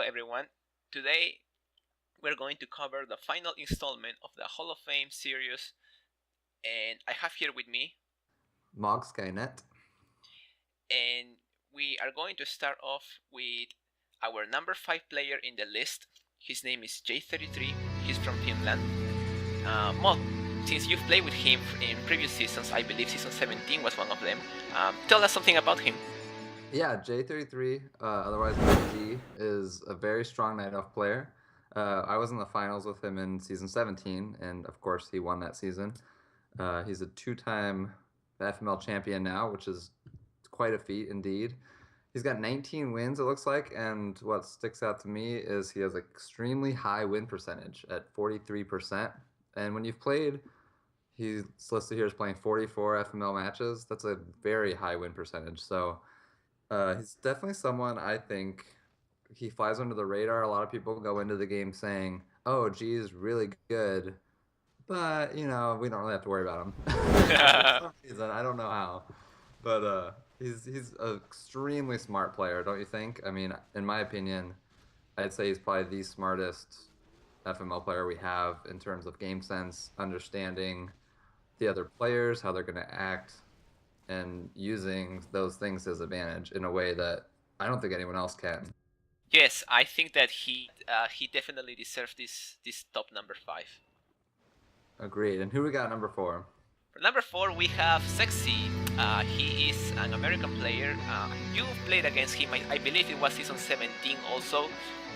everyone. Today we're going to cover the final installment of the Hall of Fame series, and I have here with me Skynet. And we are going to start off with our number 5 player in the list. His name is J33. He's from Finland. Mog, since you've played with him in previous seasons, I believe season 17 was one of them, tell us something about him. Yeah, J33, otherwise known G, is a very strong night off player. I was in the finals with him in season 17, and of course he won that season. He's a two-time FML champion now, which is quite a feat indeed. He's got 19 wins, it looks like, and what sticks out to me is he has an extremely high win percentage at 43%. And when you've played, he's listed here as playing 44 FML matches. That's a very high win percentage. So he's definitely someone I think he flies under the radar. A lot of people go into the game saying, "Oh, G is really good," but we don't really have to worry about him. For some reason, I don't know how, but he's an extremely smart player, don't you think? I mean, in my opinion, I'd say he's probably the smartest FML player we have in terms of game sense, understanding the other players, how they're going to act, and using those things to his advantage in a way that I don't think anyone else can. Yes, I think that he definitely deserves this top number 5. Agreed. And who we got number 4? For number 4, we have Sexy. He is an American player. You played against him, I believe it was season 17 also,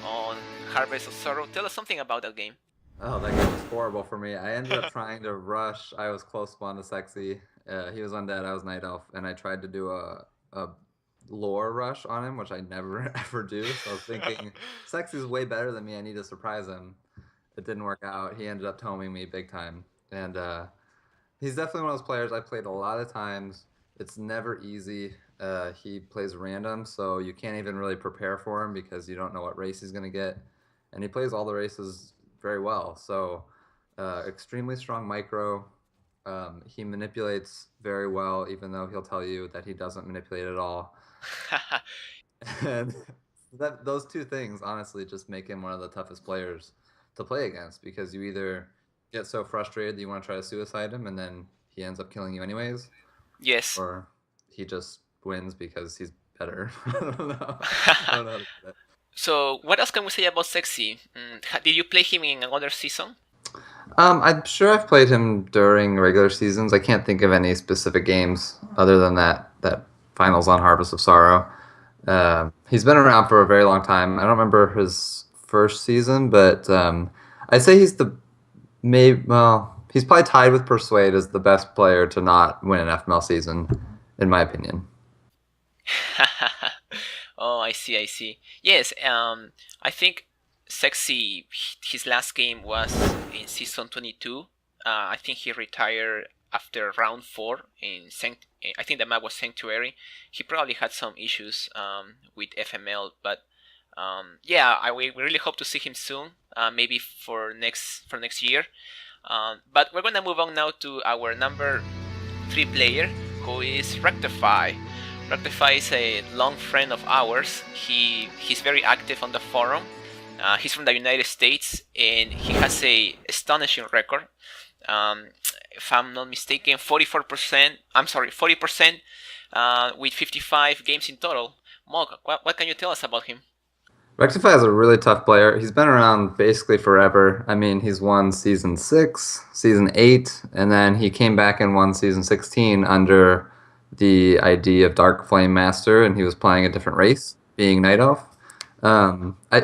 on Harvest of Sorrow. Tell us something about that game. Oh, that game was horrible for me. I ended up trying to rush. I was close spawn to Sexy. He was undead, I was Night Elf, and I tried to do a lore rush on him, which I never ever do. So I was thinking, Sexy's way better than me. I need to surprise him. It didn't work out. He ended up toming me big time. And he's definitely one of those players I played a lot of times. It's never easy. He plays random, so you can't even really prepare for him because you don't know what race he's going to get. And he plays all the races very well. So extremely strong micro. He manipulates very well, even though he'll tell you that he doesn't manipulate at all. And those two things, honestly, just make him one of the toughest players to play against because you either get so frustrated that you want to try to suicide him and then he ends up killing you anyways. Yes. Or he just wins because he's better. I don't know. I don't know how to do that. So, what else can we say about Sexy? Did you play him in another season? I'm sure I've played him during regular seasons. I can't think of any specific games other than that finals on Harvest of Sorrow. He's been around for a very long time. I don't remember his first season, but I'd say he's he's probably tied with Persuade as the best player to not win an FML season, in my opinion. Oh, I see. Yes, I think Sexy, his last game was in season 22. I think he retired after round 4 I think the map was Sanctuary. He probably had some issues with FML, but yeah, we really hope to see him soon, maybe for next year. But we're gonna move on now to our number 3 player, who is Rectify. Rectify is a long friend of ours. He's very active on the forum. He's from the United States, and he has a astonishing record. If I'm not mistaken, 40% with 55 games in total. Mog, what can you tell us about him? Rectify is a really tough player. He's been around basically forever. I mean, he's won season 6, season 8, and then he came back and won season 16 under the ID of Dark Flame Master, and he was playing a different race, being Night Elf. I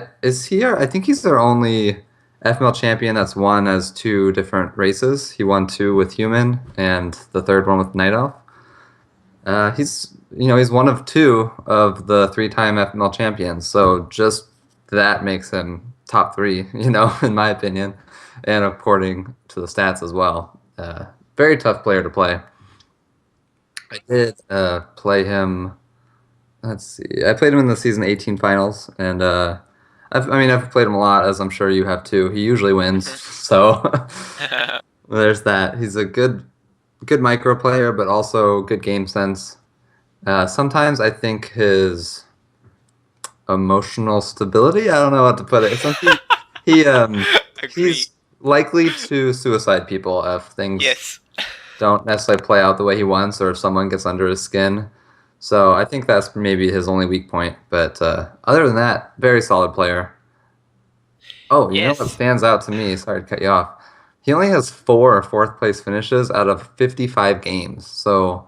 think he's their only FML champion that's won as 2 different races. He won 2 with Human, and the third one with Night Elf. He's one of 2 of the 3-time FML champions, so just that makes him top 3, in my opinion, and according to the stats as well. Very tough player to play. I did play him. Let's see. I played him in the season 18 finals, and I've played him a lot, as I'm sure you have too. He usually wins, so there's that. He's a good micro player, but also good game sense. Sometimes I think his emotional stability. I don't know how to put it. Agree. He's likely to suicide people if things Yes. don't necessarily play out the way he wants, or if someone gets under his skin. So I think that's maybe his only weak point. But other than that, very solid player. Oh, you know what Yes. stands out to me? Sorry to cut you off. He only has 4 fourth place finishes out of 55 games. So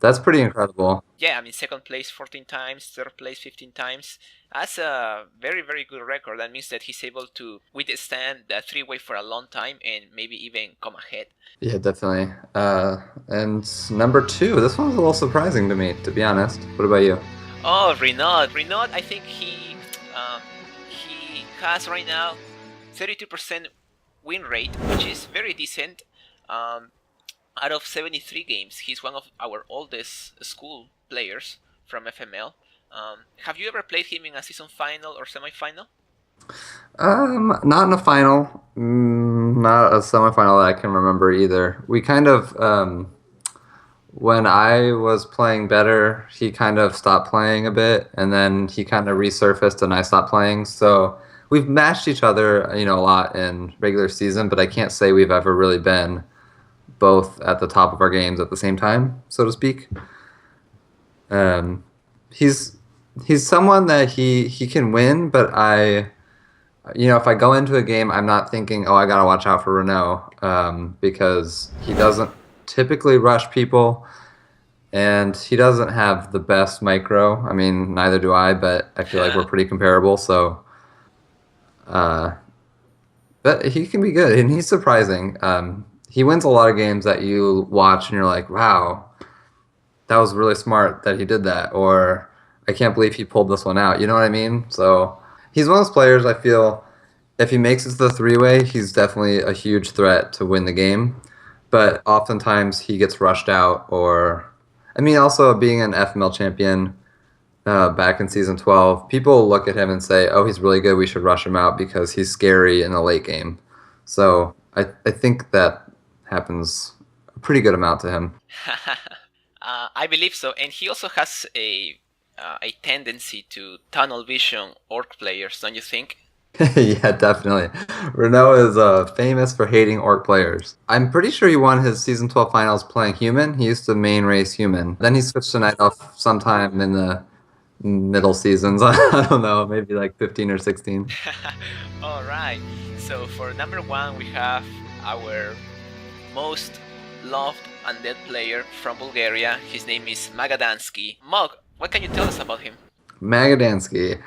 that's pretty incredible. Yeah, I mean, second place 14 times, third place 15 times. That's a very, very good record. That means that he's able to withstand the three-way for a long time and maybe even come ahead. Yeah, definitely. And number 2, this one's a little surprising to me, to be honest. What about you? Oh, Renaud. Renaud, I think he has right now 32% win rate, which is very decent. Out of 73 games, he's one of our oldest school players from FML. Have you ever played him in a season final or semi-final? Not in a final, not a semifinal that I can remember either. We kind of, when I was playing better, he kind of stopped playing a bit, and then he kind of resurfaced, and I stopped playing. So we've matched each other, a lot in regular season, but I can't say we've ever really been both at the top of our games at the same time, so to speak. Um, he's he's someone that he can win, but if I go into a game, I'm not thinking, oh, I gotta watch out for Renault, because he doesn't typically rush people, and he doesn't have the best micro. I mean, neither do I, but I feel like we're pretty comparable. So, but he can be good, and he's surprising. He wins a lot of games that you watch, and you're like, wow, that was really smart that he did that, or I can't believe he pulled this one out. You know what I mean? So he's one of those players I feel if he makes it to the three-way, he's definitely a huge threat to win the game. But oftentimes he gets rushed out, or I mean, also being an FML champion back in season 12, people look at him and say, "Oh, he's really good. We should rush him out because he's scary in the late game." So I think that happens a pretty good amount to him. I believe so, and he also has a tendency to tunnel vision orc players, don't you think? Yeah, definitely. Renault is famous for hating orc players. I'm pretty sure he won his season 12 finals playing human. He used to main race human. Then he switched to night elf sometime in the middle seasons. I don't know, maybe like 15 or 16. All right. So for number 1, we have our most loved undead player from Bulgaria. His name is Magadansky. Mog, what can you tell us about him? Magadansky.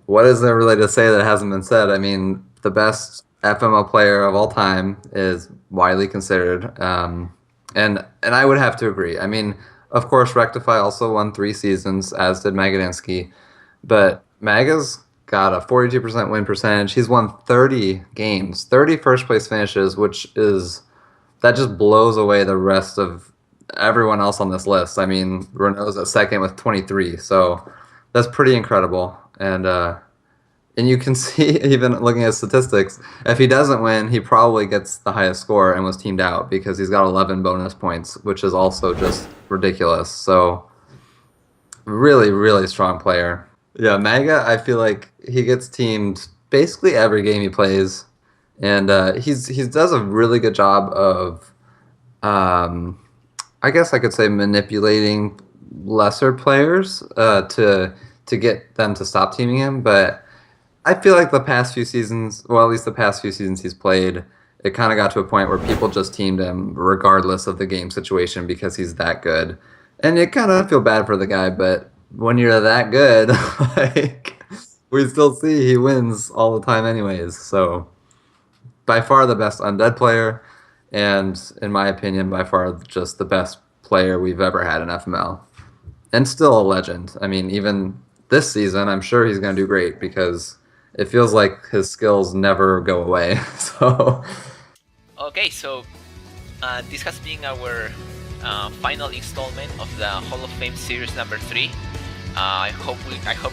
What is there really to say that hasn't been said? I mean, the best FML player of all time is widely considered, and I would have to agree. I mean, of course, Rectify also won 3 seasons, as did Magadansky, but Maga's got a 42% win percentage. He's won 30 games, 30 first place finishes, that just blows away the rest of everyone else on this list. I mean, Renault's at second with 23, so that's pretty incredible. And you can see, even looking at statistics, if he doesn't win, he probably gets the highest score and was teamed out because he's got 11 bonus points, which is also just ridiculous. So, really, really strong player. Yeah, Maga, I feel like he gets teamed basically every game he plays, and he does a really good job of, I guess I could say, manipulating lesser players to get them to stop teaming him. But I feel like the past few seasons, well, at least the past few seasons he's played, it kind of got to a point where people just teamed him regardless of the game situation because he's that good. And you kind of feel bad for the guy, but when you're that good, like, we still see he wins all the time anyways. So by far the best undead player, and in my opinion, by far just the best player we've ever had in FML. And still a legend. I mean, even this season, I'm sure he's going to do great because it feels like his skills never go away. So, okay, so this has been our final installment of the Hall of Fame series number 3. I hope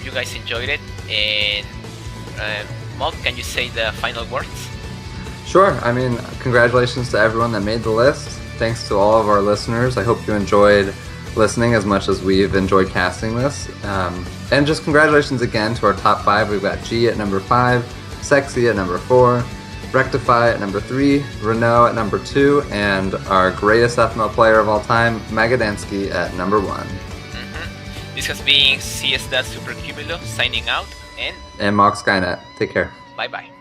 you guys enjoyed it. And Mog, can you say the final words? Sure. I mean, congratulations to everyone that made the list. Thanks to all of our listeners. I hope you enjoyed listening as much as we've enjoyed casting this. And just congratulations again to our top 5. We've got G at number 5, Sexy at number 4, Rectify at number 3, Renault at number 2, and our greatest FML player of all time, Magadansky, at number 1. This has been Zs.SuperCumulo signing out, and Mog Skynet. Take care. Bye-bye.